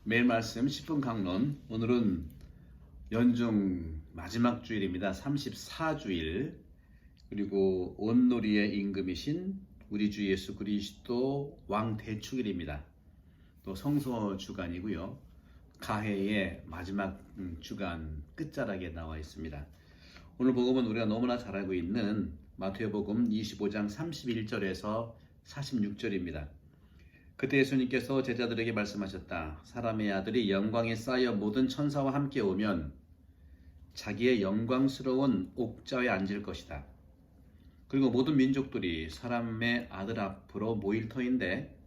매일 말씀 10분 강론. 오늘은 연중 마지막 주일입니다. 34주일. 그리고 온누리의 임금이신 우리 주 예수 그리스도 왕 대축일입니다. 또 성소 주간이고요. 가해의 마지막 주간 끝자락에 나와 있습니다. 오늘 복음은 우리가 너무나 잘 알고 있는 마태복음 25장 31절에서 46절입니다. 그때 예수님께서 제자들에게 말씀하셨다. 사람의 아들이 영광에 쌓여 모든 천사와 함께 오면 자기의 영광스러운 옥좌에 앉을 것이다. 그리고 모든 민족들이 사람의 아들 앞으로 모일 터인데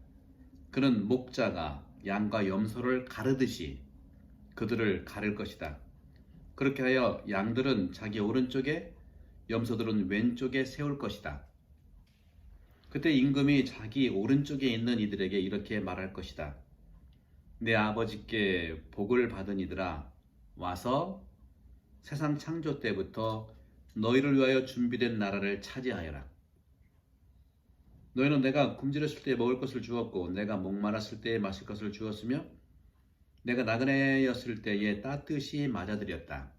그는 목자가 양과 염소를 가르듯이 그들을 가를 것이다. 그렇게 하여 양들은 자기 오른쪽에 염소들은 왼쪽에 세울 것이다. 그때 임금이 자기 오른쪽에 있는 이들에게 이렇게 말할 것이다. 내 아버지께 복을 받은 이들아, 와서 세상 창조 때부터 너희를 위하여 준비된 나라를 차지하여라. 너희는 내가 굶주렸을 때 먹을 것을 주었고 내가 목마랐을 때에 마실 것을 주었으며 내가 나그네였을 때에 따뜻이 맞아들였다.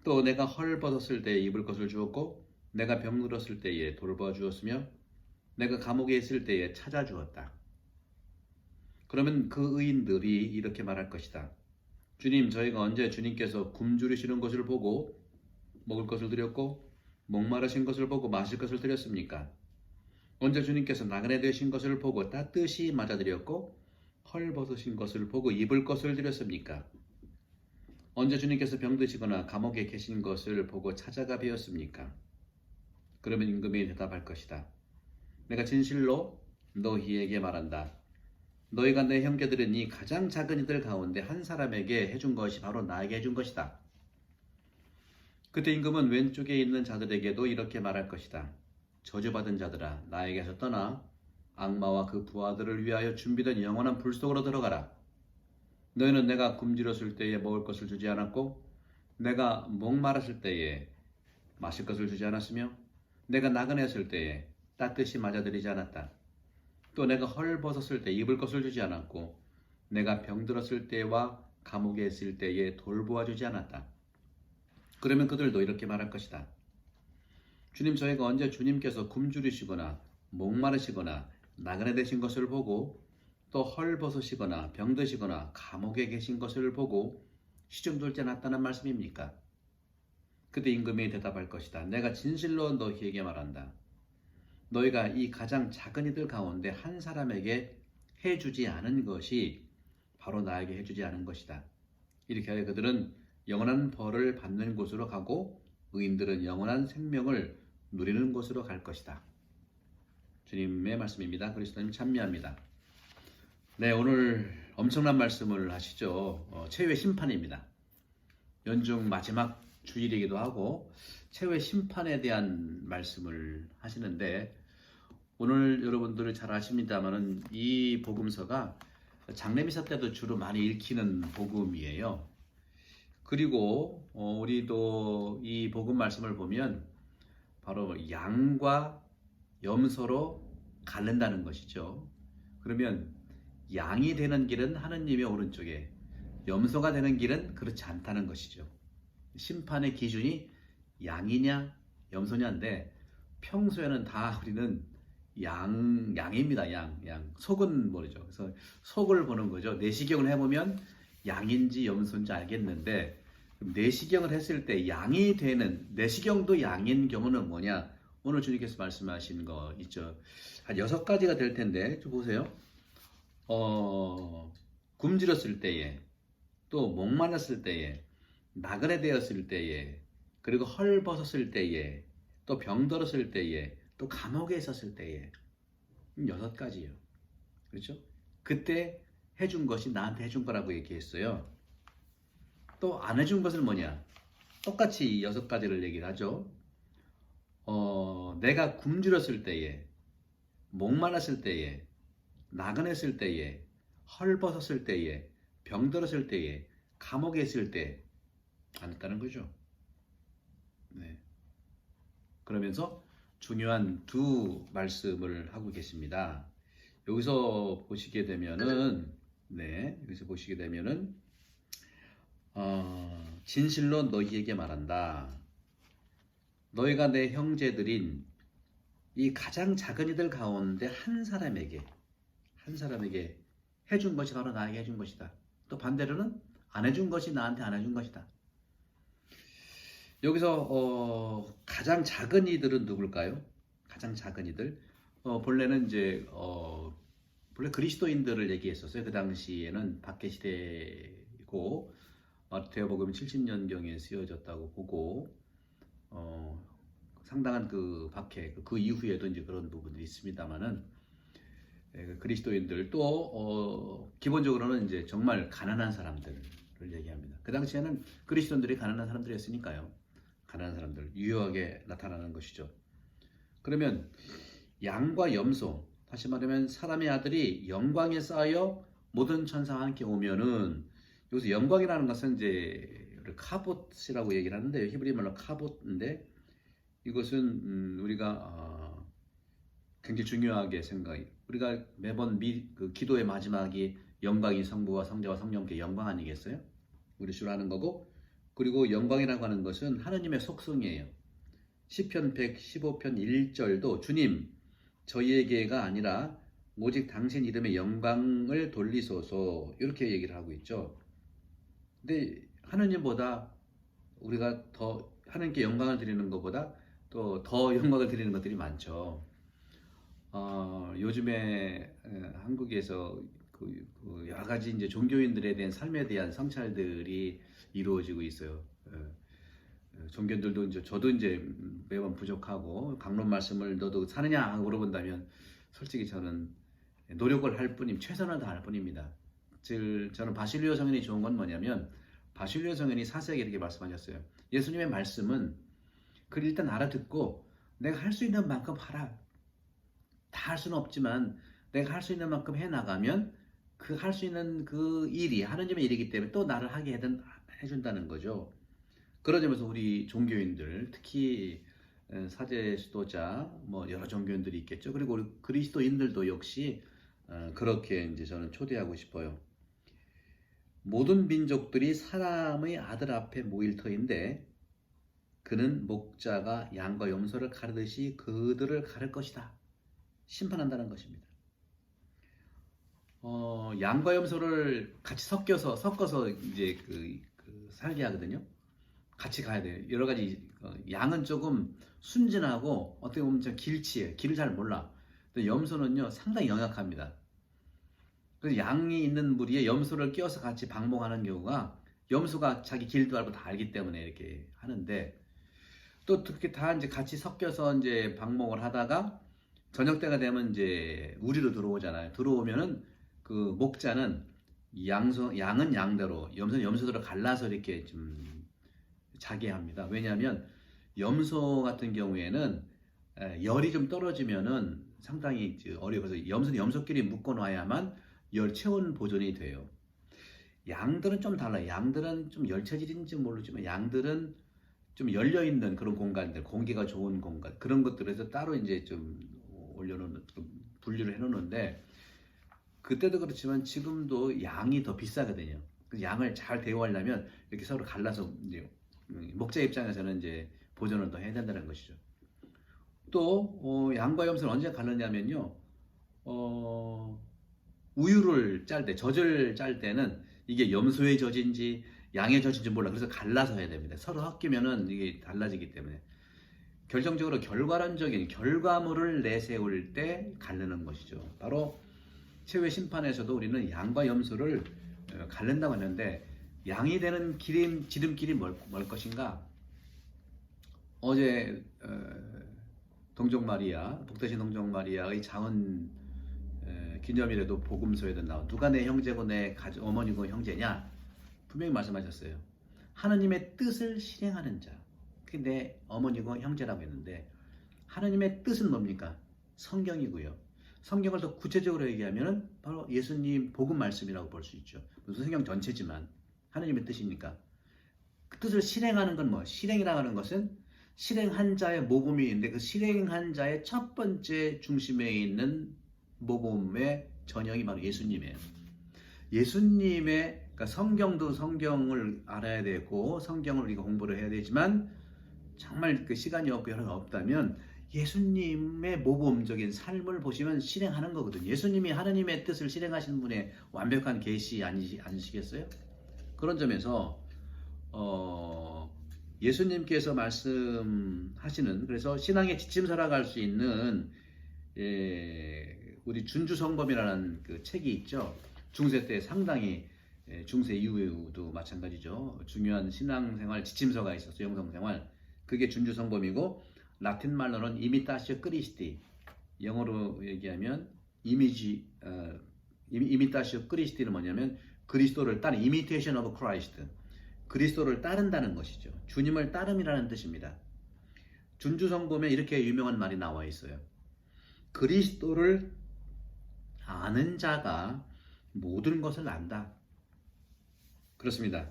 또 내가 헐벗었을 때에 입을 것을 주었고 내가 병들었을 때에 돌봐주었으며 내가 감옥에 있을 때에 찾아주었다. 그러면 그 의인들이 이렇게 말할 것이다. 주님, 저희가 언제 주님께서 굶주리시는 것을 보고 먹을 것을 드렸고 목마르신 것을 보고 마실 것을 드렸습니까? 언제 주님께서 나그네 되신 것을 보고 따뜻이 맞아드렸고 헐벗으신 것을 보고 입을 것을 드렸습니까? 언제 주님께서 병드시거나 감옥에 계신 것을 보고 찾아가 뵈었습니까? 그러면 임금이 대답할 것이다. 내가 진실로 너희에게 말한다. 너희가 내 형제들은 이 가장 작은 이들 가운데 한 사람에게 해준 것이 바로 나에게 해준 것이다. 그때 임금은 왼쪽에 있는 자들에게도 이렇게 말할 것이다. 저주받은 자들아, 나에게서 떠나 악마와 그 부하들을 위하여 준비된 영원한 불 속으로 들어가라. 너희는 내가 굶주렸을 때에 먹을 것을 주지 않았고 내가 목마랐을 때에 마실 것을 주지 않았으며 내가 나그네였을 때에 따뜻이 맞아들이지 않았다. 또 내가 헐벗었을 때 입을 것을 주지 않았고 내가 병들었을 때와 감옥에 있을 때에 돌보아 주지 않았다. 그러면 그들도 이렇게 말할 것이다. 주님, 저희가 언제 주님께서 굶주리시거나 목마르시거나 나그네 되신 것을 보고 또 헐벗으시거나 병드시거나 감옥에 계신 것을 보고 시중 돌지 않았다는 말씀입니까? 그때 임금이 대답할 것이다. 내가 진실로 너희에게 말한다. 너희가 이 가장 작은 이들 가운데 한 사람에게 해주지 않은 것이 바로 나에게 해주지 않은 것이다. 이렇게 하여 그들은 영원한 벌을 받는 곳으로 가고 의인들은 영원한 생명을 누리는 곳으로 갈 것이다. 주님의 말씀입니다. 그리스도님 참여합니다. 네, 오늘 엄청난 말씀을 하시죠. 최후의 심판입니다. 연중 마지막 주일이기도 하고 최후의 심판에 대한 말씀을 하시는데 오늘 여러분들 잘 아십니다만은 이 복음서가 장례미사 때도 주로 많이 읽히는 복음이에요. 그리고 우리도 이 복음 말씀을 보면 바로 양과 염소로 갈른다는 것이죠. 그러면 양이 되는 길은 하느님의 오른쪽에, 염소가 되는 길은 그렇지 않다는 것이죠. 심판의 기준이 양이냐 염소냐인데 평소에는 다 우리는 양입니다. 양. 속은 모르죠. 그래서 속을 보는 거죠. 내시경을 해보면 양인지 염소인지 알겠는데 내시경을 했을 때 양이 되는, 내시경도 양인 경우는 뭐냐? 오늘 주님께서 말씀하신 거 있죠. 한 6가지가 될 텐데 좀 보세요. 굶주렸을 때에, 또 목말랐을 때에, 나그네 되었을 때에, 그리고 헐벗었을 때에, 또 병들었을 때에, 또 감옥에 있었을 때에 6가지예요. 그렇죠? 그때 해준 것이 나한테 해준 거라고 얘기했어요. 또 안 해준 것은 뭐냐? 똑같이 6가지를 얘기를 하죠. 내가 굶주렸을 때에, 목말랐을 때에, 나그네였을 때에, 헐벗었을 때에, 병들었을 때에, 감옥에 있을 때 안 했다는 거죠. 네. 그러면서 중요한 두 말씀을 하고 계십니다. 여기서 보시게 되면은 네, 여기서 보시게 되면은 진실로 너희에게 말한다. 너희가 내 형제들인 이 가장 작은 이들 가운데 한 사람에게 해준 것이 바로 나에게 해준 것이다. 또 반대로는 안 해준 것이 나한테 안 해준 것이다. 여기서 가장 작은 이들은 누굴까요? 가장 작은 이들. 본래는 이제 본래 그리스도인들을 얘기했었어요. 그 당시에는 박해 시대고 마태복음 70년경에 쓰여졌다고 보고 상당한 그 박해 그 이후에도 이제 그런 부분들이 있습니다만은 그리스도인들 또 기본적으로는 이제 정말 가난한 사람들을 얘기합니다. 그 당시에는 그리스도인들이 가난한 사람들이었으니까요. 가난한 사람들 유효하게 나타나는 것이죠. 그러면 양과 염소, 다시 말하면 사람의 아들이 영광에 쌓여 모든 천사와 함께 오면은 여기서 영광이라는 것은 이제 카봇이라고 얘기를 하는데 히브리 말로 카봇인데 이것은 우리가 굉장히 중요하게 우리가 매번 그 기도의 마지막이 영광이 성부와 성자와 성령께 영광 아니겠어요? 우리 주로 하는 거고 그리고 영광이라고 하는 것은 하느님의 속성이에요. 시편 115편 1절도 주님 저희에게가 아니라 오직 당신 이름의 영광을 돌리소서 이렇게 얘기를 하고 있죠. 근데 하느님보다 우리가 더 하느님께 영광을 드리는 것보다 또 더 영광을 드리는 것들이 많죠. 요즘에 한국에서 그 여러 가지 이제 종교인들에 대한 삶에 대한 성찰들이 이루어지고 있어요. 종교인들도 이제 저도 이제 매번 부족하고 강론 말씀을 너도 사느냐 하고 물어본다면 솔직히 저는 노력을 할 뿐임 최선을 다할 뿐입니다. 즉 저는 바실리오 성인이 좋은 건 뭐냐면 바실리오 성인이 사세에게 이렇게 말씀하셨어요. 예수님의 말씀은 그걸 일단 알아듣고 내가 할 수 있는 만큼 하라. 다 할 수는 없지만 내가 할 수 있는 만큼 해나가면 그 할 수 있는 그 일이 하느님의 일이기 때문에 또 나를 하게 해준다는 거죠. 그런 점에서 우리 종교인들 특히 사제 수도자 뭐 여러 종교인들이 있겠죠. 그리고 우리 그리스도인들도 역시 그렇게 이제 저는 초대하고 싶어요. 모든 민족들이 사람의 아들 앞에 모일 터인데 그는 목자가 양과 염소를 가르듯이 그들을 가를 것이다. 심판한다는 것입니다. 양과 염소를 같이 섞어서 이제 살게 하거든요. 같이 가야 돼요. 여러 가지 양은 조금 순진하고 어떻게 보면 좀 길치예요. 길을 잘 몰라. 근데 염소는요 상당히 영약합니다. 그래서 양이 있는 무리에 염소를 끼워서 같이 방목하는 경우가 염소가 자기 길도 알고 다 알기 때문에 이렇게 하는데 또 그렇게 다 이제 같이 섞여서 이제 방목을 하다가 저녁 때가 되면 이제 우리로 들어오잖아요. 들어오면은 그 목자는 양은 양대로 염소는 염소대로 갈라서 이렇게 좀 자게 합니다. 왜냐하면 염소 같은 경우에는 열이 좀 떨어지면은 상당히 어려워서 염소는 염소끼리 묶어 놔야만 열 체온 보존이 돼요. 양들은 좀 달라요. 양들은 좀 열 체질인지 모르지만 양들은 좀 열려 있는 그런 공간들, 공기가 좋은 공간 그런 것들에서 따로 이제 좀 올려놓는 분류를 해놓는데 그때도 그렇지만 지금도 양이 더 비싸거든요. 그래서 양을 잘 대우하려면 이렇게 서로 갈라서 이제 목자 입장에서는 이제 보존을 더 해야 된다는 것이죠. 또 양과 염소는 언제 갈르냐면요. 우유를 짤 때, 젖을 짤 때는 이게 염소의 젖인지 양의 젖인지 몰라. 그래서 갈라서 해야 됩니다. 서로 섞이면은 이게 달라지기 때문에. 결정적으로 결과론적인 결과물을 내세울 때 가르는 것이죠. 바로 최후의 심판에서도 우리는 양과 염소를 가른다고 하는데 양이 되는 지름길이 뭘 것인가? 어제 동정 마리아, 복되신 동정 마리아의 자언 기념일에도 복음서에도 나와 누가 내 형제고 내 어머니고 형제냐? 분명히 말씀하셨어요. 하느님의 뜻을 실행하는 자. 그게 내 어머니고 형제라고 했는데 하느님의 뜻은 뭡니까? 성경이고요. 성경을 더 구체적으로 얘기하면 바로 예수님 복음 말씀이라고 볼 수 있죠. 무슨 성경 전체지만 하느님의 뜻이니까. 그 뜻을 실행하는 건 뭐? 실행이라고 하는 것은 실행한 자의 모범이 있는데 그 실행한 자의 첫 번째 중심에 있는 모범의 전형이 바로 예수님이에요. 예수님의 그러니까 성경도 성경을 알아야 되고 성경을 우리가 공부를 해야 되지만 정말 그 시간이 없고 여러가 없다면 예수님의 모범적인 삶을 보시면 실행하는 거거든요. 예수님이 하나님의 뜻을 실행하시는 분의 완벽한 계시 아니시겠어요? 그런 점에서 예수님께서 말씀하시는 그래서 신앙의 지침서라고 할 수 있는 우리 준주성범이라는 그 책이 있죠. 중세 때 상당히 중세 이후에도 마찬가지죠. 중요한 신앙생활 지침서가 있었어요. 영성생활. 그게 준주성범이고 라틴 말로는 이미타시오 크리스티, 영어로 얘기하면 이미타시오 크리스티는 뭐냐면 그리스도를 따르는 imitation of Christ, 그리스도를 따른다는 것이죠. 주님을 따름이라는 뜻입니다. 준주성범에 이렇게 유명한 말이 나와 있어요. 그리스도를 아는 자가 모든 것을 안다. 그렇습니다.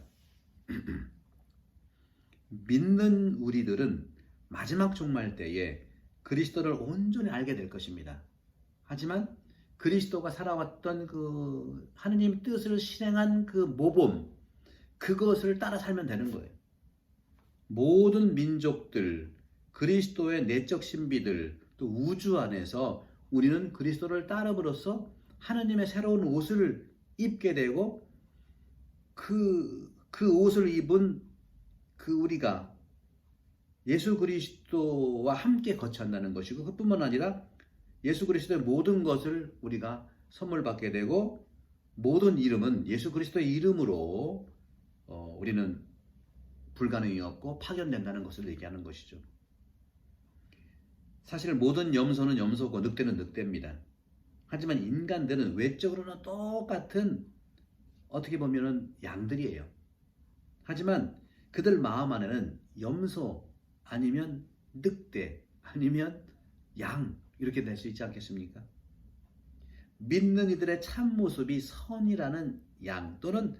믿는 우리들은 마지막 종말 때에 그리스도를 온전히 알게 될 것입니다. 하지만 그리스도가 살아왔던 그 하느님 뜻을 실행한 그 모범, 그것을 따라 살면 되는 거예요. 모든 민족들, 그리스도의 내적 신비들, 또 우주 안에서 우리는 그리스도를 따름으로써 하느님의 새로운 옷을 입게 되고 그 옷을 입은 그 우리가 예수 그리스도와 함께 거쳐간다는 것이고 그뿐만 아니라 예수 그리스도의 모든 것을 우리가 선물 받게 되고 모든 이름은 예수 그리스도의 이름으로 우리는 불가능이 없고 파견된다는 것을 얘기하는 것이죠. 사실 모든 염소는 염소고 늑대는 늑대입니다. 하지만 인간들은 외적으로는 똑같은 어떻게 보면은 양들이에요. 하지만 그들 마음 안에는 염소 아니면 늑대 아니면 양 이렇게 될 수 있지 않겠습니까? 믿는 이들의 참모습이 선이라는 양 또는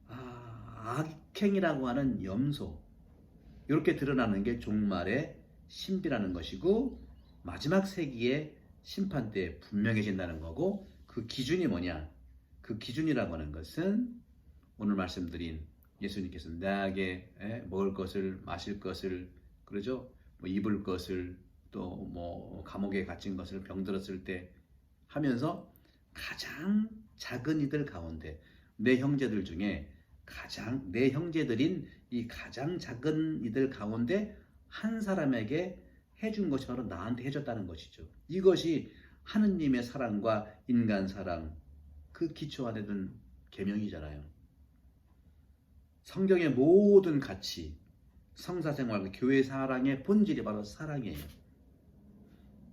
악행이라고 하는 염소 이렇게 드러나는 게 종말의 신비라는 것이고 마지막 세기의 심판 때 분명해진다는 거고 그 기준이 뭐냐? 그 기준이라고 하는 것은 오늘 말씀드린 예수님께서 나에게 먹을 것을 마실 것을 그러죠? 뭐 입을 것을 또 뭐 감옥에 갇힌 것을 병들었을 때 하면서 가장 작은 이들 가운데 내 형제들 중에 내 형제들인 이 가장 작은 이들 가운데 한 사람에게 해준 것이 바로 나한테 해줬다는 것이죠. 이것이 하느님의 사랑과 인간 사랑 그 기초 안에 든 계명이잖아요. 성경의 모든 가치, 성사생활, 교회 사랑의 본질이 바로 사랑이에요.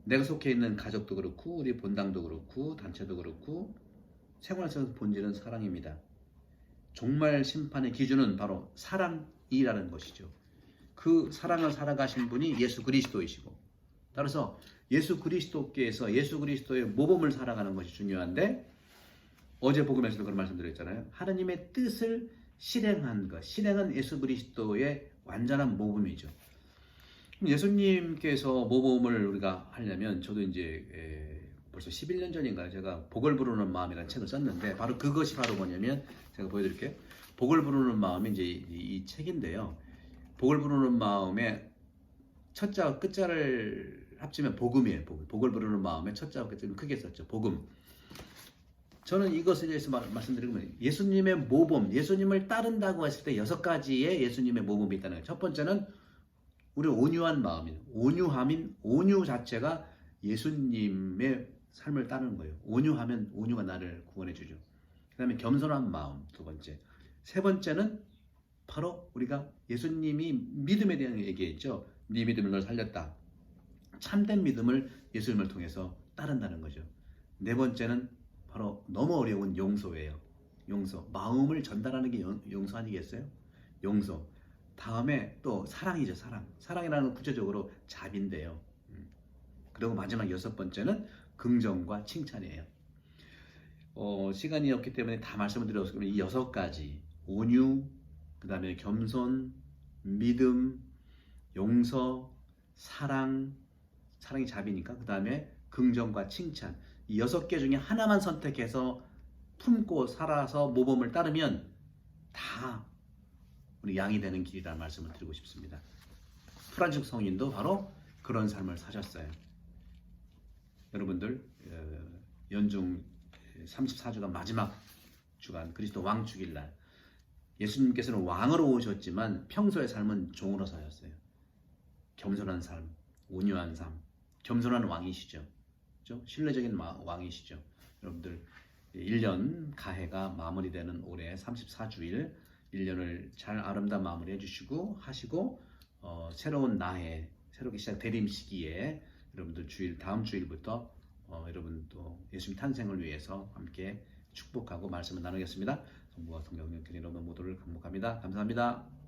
내가 속해 있는 가족도 그렇고 우리 본당도 그렇고 단체도 그렇고 생활에서 본질은 사랑입니다. 종말 심판의 기준은 바로 사랑이라는 것이죠. 그 사랑을 살아가신 분이 예수 그리스도이시고 따라서 예수 그리스도께서 예수 그리스도의 모범을 살아가는 것이 중요한데 어제 복음에서도 그런 말씀드렸잖아요. 하나님의 뜻을 실행한 것, 실행은 예수 그리스도의 완전한 모범이죠. 예수님께서 모범을 우리가 하려면 저도 이제 벌써 11년 전인가요? 제가 복을 부르는 마음이라는 책을 썼는데 바로 그것이 바로 뭐냐면 제가 보여드릴게요. 복을 부르는 마음이 이제 이 책인데요. 복을 부르는 마음의 첫자와 끝자를 합치면 복음이에요. 복을 부르는 마음의 첫자와 끝자를 크게 썼죠. 복음. 저는 이것에 대해서 말씀드리면 예수님의 모범, 예수님을 따른다고 했을 때 6가지의 예수님의 모범이 있다는 거예요. 첫 번째는 우리 온유한 마음이에요. 온유 자체가 예수님의 삶을 따르는 거예요. 온유하면 온유가 나를 구원해 주죠. 그 다음에 겸손한 마음 두 번째. 세 번째는 바로 우리가 예수님이 믿음에 대한 얘기했죠. 네 믿음을 널 살렸다. 참된 믿음을 예수님을 통해서 따른다는 거죠. 네 번째는 바로 너무 어려운 용서예요. 용서. 마음을 전달하는 게 용서 아니겠어요? 용서. 다음에 또 사랑이죠. 사랑이라는 건 구체적으로 자비인데요. 그리고 마지막 6번째는 긍정과 칭찬이에요. 시간이 없기 때문에 다 말씀을 드렸으면 이 6가지 온유, 그 다음에 겸손, 믿음, 용서, 사랑이 자비니까 그 다음에 긍정과 칭찬 이 6개 중에 하나만 선택해서 품고 살아서 모범을 따르면 다 우리 양이 되는 길이라는 말씀을 드리고 싶습니다. 프란치스코 성인도 바로 그런 삶을 사셨어요. 여러분들 연중 34주간 마지막 주간 그리스도 왕 주일날 예수님께서는 왕으로 오셨지만 평소의 삶은 종으로 사셨어요. 겸손한 삶, 온유한 삶, 겸손한 왕이시죠. 그렇죠? 신뢰적인 왕이시죠. 여러분들 1년 가해가 마무리되는 올해 34주일 1년을 잘 아름다운 마무리해 주시고 하시고 새로운 나해 새롭게 시작 대림 시기에 여러분들 다음 주일부터 여러분 또 예수님 탄생을 위해서 함께 축복하고 말씀을 나누겠습니다. 성부와 성령의 은혜로 모두를 감복합니다. 감사합니다.